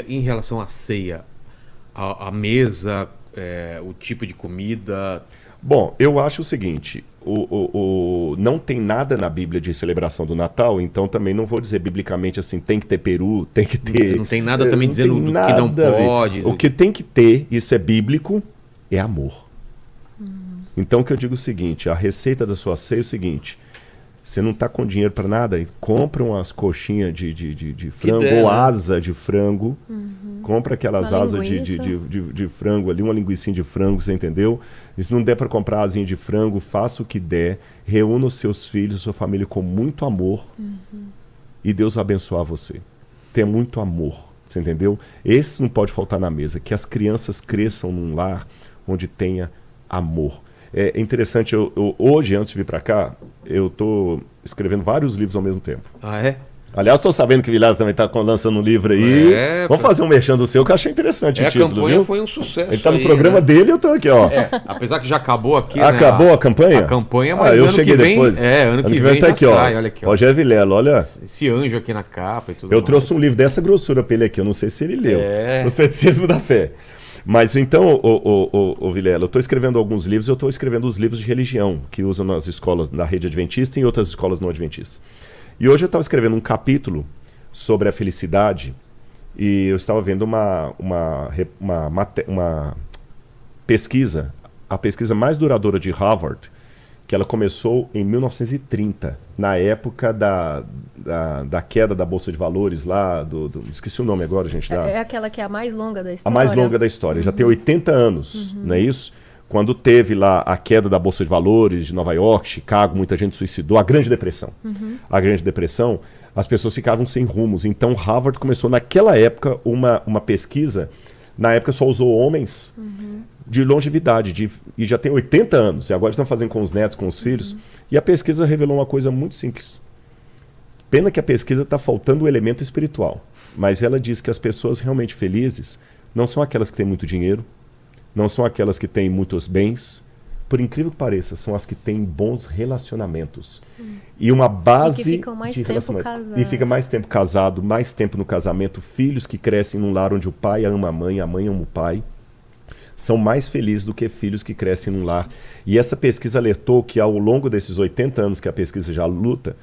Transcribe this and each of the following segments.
em relação à ceia, a mesa, o tipo de comida... Bom, eu acho o seguinte, não tem nada na Bíblia de celebração do Natal, então também não vou dizer biblicamente assim, tem que ter peru, tem que ter... Não tem nada também dizendo do que não pode. O que tem que ter, isso é bíblico, é amor. Então o que eu digo é o seguinte, a receita da sua ceia é o seguinte, você não está com dinheiro para nada, compra umas coxinhas de frango ou asa de frango, compra aquelas asas de frango ali, uma linguicinha de frango, você entendeu? E se não der para comprar asinha de frango, faça o que der, reúna os seus filhos, sua família com muito amor e Deus vai abençoar você. Tenha muito amor, você entendeu? Esse não pode faltar na mesa, que as crianças cresçam num lar onde tenha amor. É interessante, hoje, antes de vir para cá, eu estou escrevendo vários livros ao mesmo tempo. Ah, é? Aliás, estou sabendo que o Vilela também está lançando um livro aí. Vamos fazer um merchan do seu, que eu achei interessante o título, a campanha viu? foi um sucesso. Ele está no programa dele, eu estou aqui, ó. Apesar que já acabou aqui, acabou, né, a campanha? A campanha, mas eu ano cheguei que vem... depois. ano que vem tá aqui, sai, ó. Olha aqui, ó. Rogério Vilela, olha. Esse anjo aqui na capa e tudo Eu trouxe um livro dessa grossura para ele aqui, eu não sei se ele leu. O Ceticismo da Fé. Mas então, o Vilela, eu estou escrevendo alguns livros, eu estou escrevendo os livros de religião, que usam nas escolas da rede adventista e em outras escolas não adventistas. E hoje eu estava escrevendo um capítulo sobre a felicidade e eu estava vendo uma pesquisa, a pesquisa mais duradoura de Harvard, que ela começou em 1930, na época da queda da Bolsa de Valores lá, esqueci o nome agora, gente. É aquela que é a mais longa da história. A mais longa da história, já tem 80 anos, não é isso? Quando teve lá a queda da Bolsa de Valores de Nova York, Chicago, muita gente suicidou, a Grande Depressão. A Grande Depressão, as pessoas ficavam sem rumos. Então Harvard começou naquela época uma pesquisa, na época só usou homens de longevidade, e já tem 80 anos, e agora estão fazendo com os netos, com os filhos, e a pesquisa revelou uma coisa muito simples. Pena que a pesquisa está faltando o elemento espiritual, mas ela diz que as pessoas realmente felizes não são aquelas que têm muito dinheiro, não são aquelas que têm muitos bens, por incrível que pareça, são as que têm bons relacionamentos. E uma base de relacionamento. E fica mais tempo casado, mais tempo no casamento, filhos que crescem num lar onde o pai ama a mãe ama o pai, são mais felizes do que filhos que crescem num lar. E essa pesquisa alertou que ao longo desses 80 anos que a pesquisa já luta,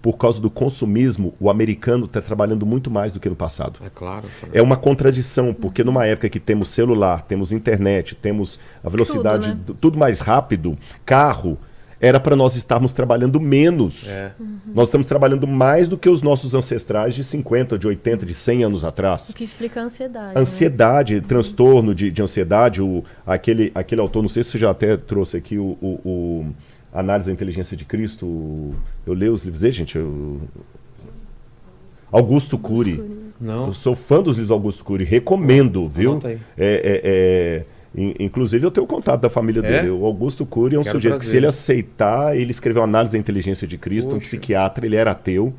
por causa do consumismo, o americano está trabalhando muito mais do que no passado. É claro. É uma contradição, porque numa época que temos celular, temos internet, temos a velocidade, tudo mais rápido, carro, era para nós estarmos trabalhando menos. Nós estamos trabalhando mais do que os nossos ancestrais de 50, de 80, de 100 anos atrás. O que explica a ansiedade. Ansiedade, transtorno de ansiedade. Aquele autor, não sei se você já até trouxe aqui Análise da Inteligência de Cristo. Eu leio os livros dele, gente. Augusto Cury. Não. Eu sou fã dos livros do Augusto Cury. Recomendo, viu? Inclusive eu tenho o contato da família dele. O Augusto Cury é um sujeito que, se ele aceitar, ele escreveu Análise da Inteligência de Cristo, um psiquiatra, ele era ateu,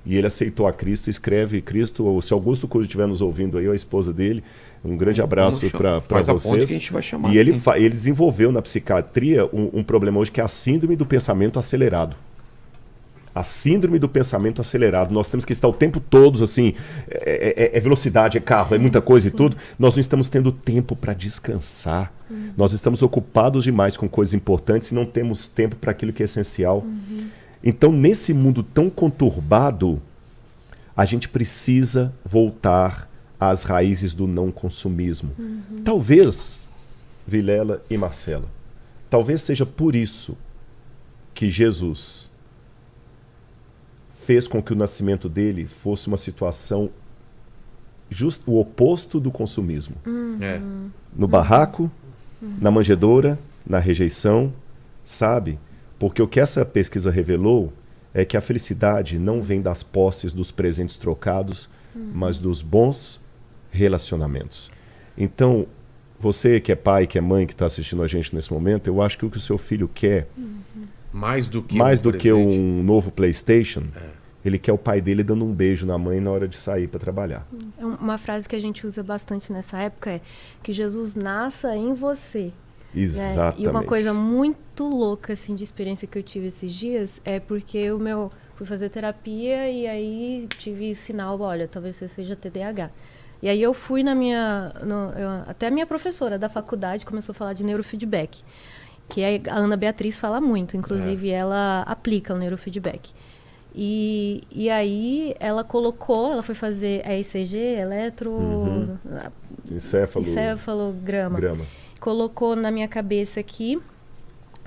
e ele aceitou a Cristo, escreve Cristo. Se Augusto Cury estiver nos ouvindo aí, a esposa dele, um grande abraço para vocês. Que a gente vai chamar e ele desenvolveu na psiquiatria um problema hoje que é a síndrome do pensamento acelerado. A síndrome do pensamento acelerado. Nós temos que estar o tempo todo, assim, velocidade, é carro, é muita coisa e tudo. Nós não estamos tendo tempo para descansar. Nós estamos ocupados demais com coisas importantes e não temos tempo para aquilo que é essencial. Então, nesse mundo tão conturbado, a gente precisa voltar às raízes do não consumismo. Talvez, Vilela e Marcela, talvez seja por isso que Jesus fez com que o nascimento dele fosse uma situação justo o oposto do consumismo. No barraco, na manjedoura, na rejeição, sabe? Porque o que essa pesquisa revelou é que a felicidade não vem das posses, dos presentes trocados, mas dos bons relacionamentos. Então, você que é pai, que é mãe, que está assistindo a gente nesse momento, eu acho que o que o seu filho quer, mais do que um novo PlayStation, ele quer o pai dele dando um beijo na mãe na hora de sair para trabalhar. Uma frase que a gente usa bastante nessa época é que Jesus nasça em você. Exatamente. Né? E uma coisa muito louca assim, de experiência que eu tive esses dias é porque fui fazer terapia e aí tive sinal, olha, talvez você seja TDAH. E aí eu fui até a minha professora da faculdade começou a falar de neurofeedback, que a Ana Beatriz fala muito, inclusive ela aplica o neurofeedback. E aí ela foi fazer a ECG, encefalograma. Colocou na minha cabeça aqui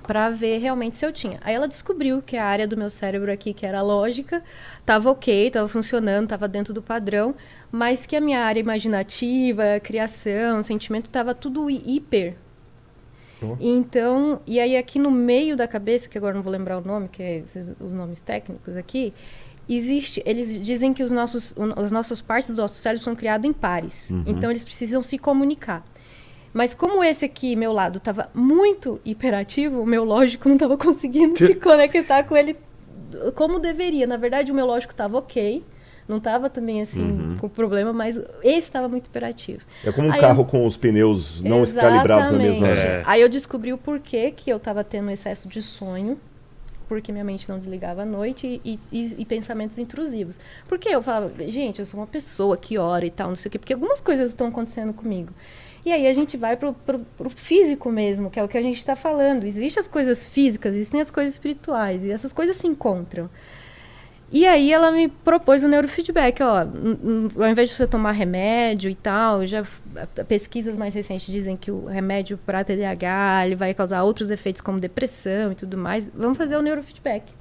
para ver realmente se eu tinha. Aí ela descobriu que a área do meu cérebro aqui, que era a lógica, estava ok, estava funcionando, estava dentro do padrão, mas que a minha área imaginativa, criação, sentimento, estava tudo hiper. Então, e aí aqui no meio da cabeça, que agora não vou lembrar o nome, que é os nomes técnicos aqui, eles dizem que as nossas partes do nosso cérebro são criadas em pares. Então eles precisam se comunicar. Mas como esse aqui, meu lado, estava muito hiperativo, o meu lógico não estava conseguindo se conectar com ele como deveria. Na verdade, o meu lógico estava ok. Não estava também assim com problema, mas esse estava muito hiperativo. É como um carro com os pneus não calibrados na mesma área. Aí eu descobri o porquê que eu estava tendo excesso de sonho, porque minha mente não desligava à noite e pensamentos intrusivos. Porque eu falava, gente, eu sou uma pessoa que ora e tal, não sei o quê, porque algumas coisas estão acontecendo comigo. E aí a gente vai pro físico mesmo, que é o que a gente está falando. Existem as coisas físicas, existem as coisas espirituais, e essas coisas se encontram. E aí ela me propôs o neurofeedback, ó, ao invés de você tomar remédio e tal, pesquisas mais recentes dizem que o remédio para TDAH ele vai causar outros efeitos como depressão e tudo mais, vamos fazer o neurofeedback.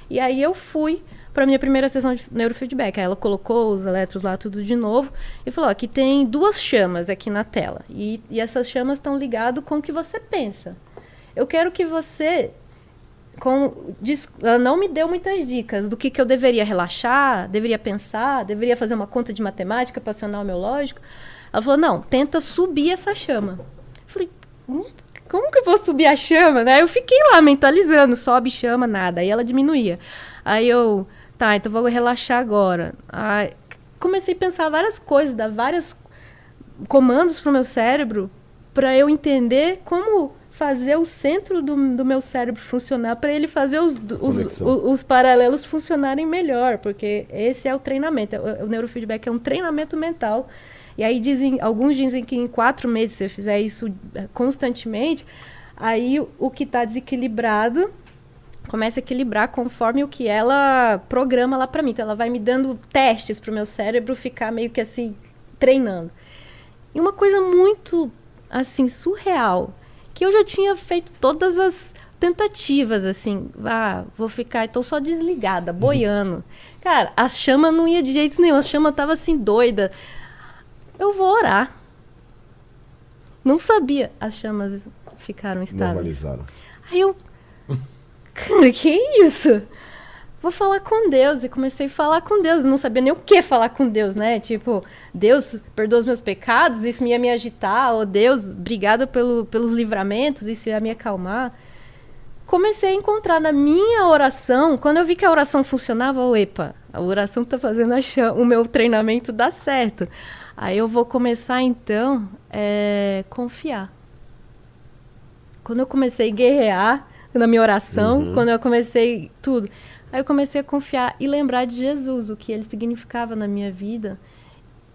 E aí eu fui para minha primeira sessão de neurofeedback, aí ela colocou os elétrons lá tudo de novo e falou, ó, aqui tem 2 chamas aqui na tela, e essas chamas estão ligadas com o que você pensa. Eu quero que você... Ela não me deu muitas dicas do que eu deveria relaxar, deveria pensar, deveria fazer uma conta de matemática para acionar o meu lógico. Ela falou, não, tenta subir essa chama. Eu falei, como que eu vou subir a chama? Né? Eu fiquei lá mentalizando, sobe chama, nada. Aí ela diminuía. Aí eu, tá, então vou relaxar agora. Aí comecei a pensar várias coisas, dar vários comandos para o meu cérebro para eu entender como... fazer o centro do meu cérebro funcionar para ele fazer os paralelos funcionarem melhor, porque esse é o treinamento. O neurofeedback é um treinamento mental. E aí alguns dizem que em 4 meses, se eu fizer isso constantemente, aí o que está desequilibrado começa a equilibrar conforme o que ela programa lá para mim. Então ela vai me dando testes para o meu cérebro ficar meio que assim, treinando. E uma coisa muito assim, surreal, que eu já tinha feito todas as tentativas, assim, vou ficar, então só desligada, boiando. Cara, a chama não ia de jeito nenhum, a chama tava assim, doida. Eu vou orar. Não sabia, as chamas ficaram estáveis. Normalizaram. Aí eu, cara, que isso? Vou falar com Deus, e comecei a falar com Deus, não sabia nem o que falar com Deus, né, tipo, Deus, perdoa os meus pecados, isso ia me agitar, ou Deus, obrigada pelos livramentos, isso ia me acalmar. Comecei a encontrar na minha oração, quando eu vi que a oração funcionava, epa, a oração tá fazendo o meu treinamento dar certo. Aí eu vou começar, então, confiar. Quando eu comecei a guerrear na minha oração, quando eu comecei tudo... Aí eu comecei a confiar e lembrar de Jesus, o que ele significava na minha vida.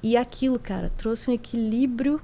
E aquilo, cara, trouxe um equilíbrio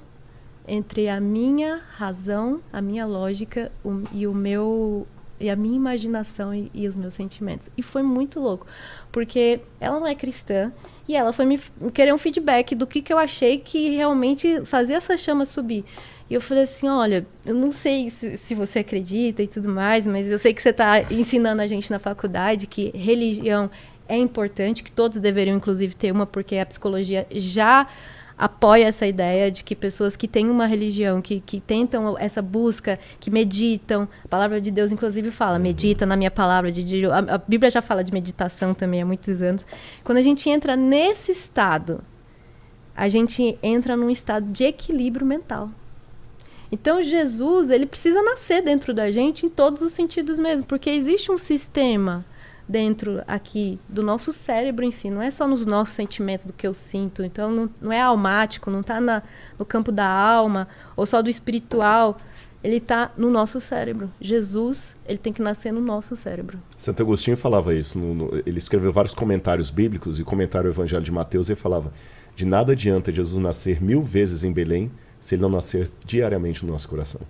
entre a minha razão, a minha lógica e a minha imaginação e os meus sentimentos. E foi muito louco, porque ela não é cristã e ela foi me querer um feedback do que eu achei que realmente fazia essa chama subir. E eu falei assim, olha, eu não sei se você acredita e tudo mais, mas eu sei que você está ensinando a gente na faculdade que religião é importante, que todos deveriam, inclusive, ter uma, porque a psicologia já apoia essa ideia de que pessoas que têm uma religião, que tentam essa busca, que meditam, a palavra de Deus, inclusive, fala, medita na minha palavra, a Bíblia já fala de meditação também há muitos anos. Quando a gente entra nesse estado, a gente entra num estado de equilíbrio mental. Então, Jesus, ele precisa nascer dentro da gente em todos os sentidos mesmo, porque existe um sistema dentro aqui do nosso cérebro em si, não é só nos nossos sentimentos do que eu sinto, então não é almático, não está no campo da alma ou só do espiritual, ele está no nosso cérebro. Jesus, ele tem que nascer no nosso cérebro. Santo Agostinho falava isso, ele escreveu vários comentários bíblicos e comentário ao Evangelho de Mateus, ele falava, De nada adianta Jesus nascer 1000 vezes em Belém se ele não nascer diariamente no nosso coração.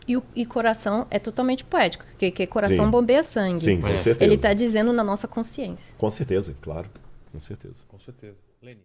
E coração é totalmente poético, porque coração Sim. bombeia sangue. Sim, com certeza. Ele está dizendo na nossa consciência. Com certeza, claro. Com certeza. Com certeza. Lênin.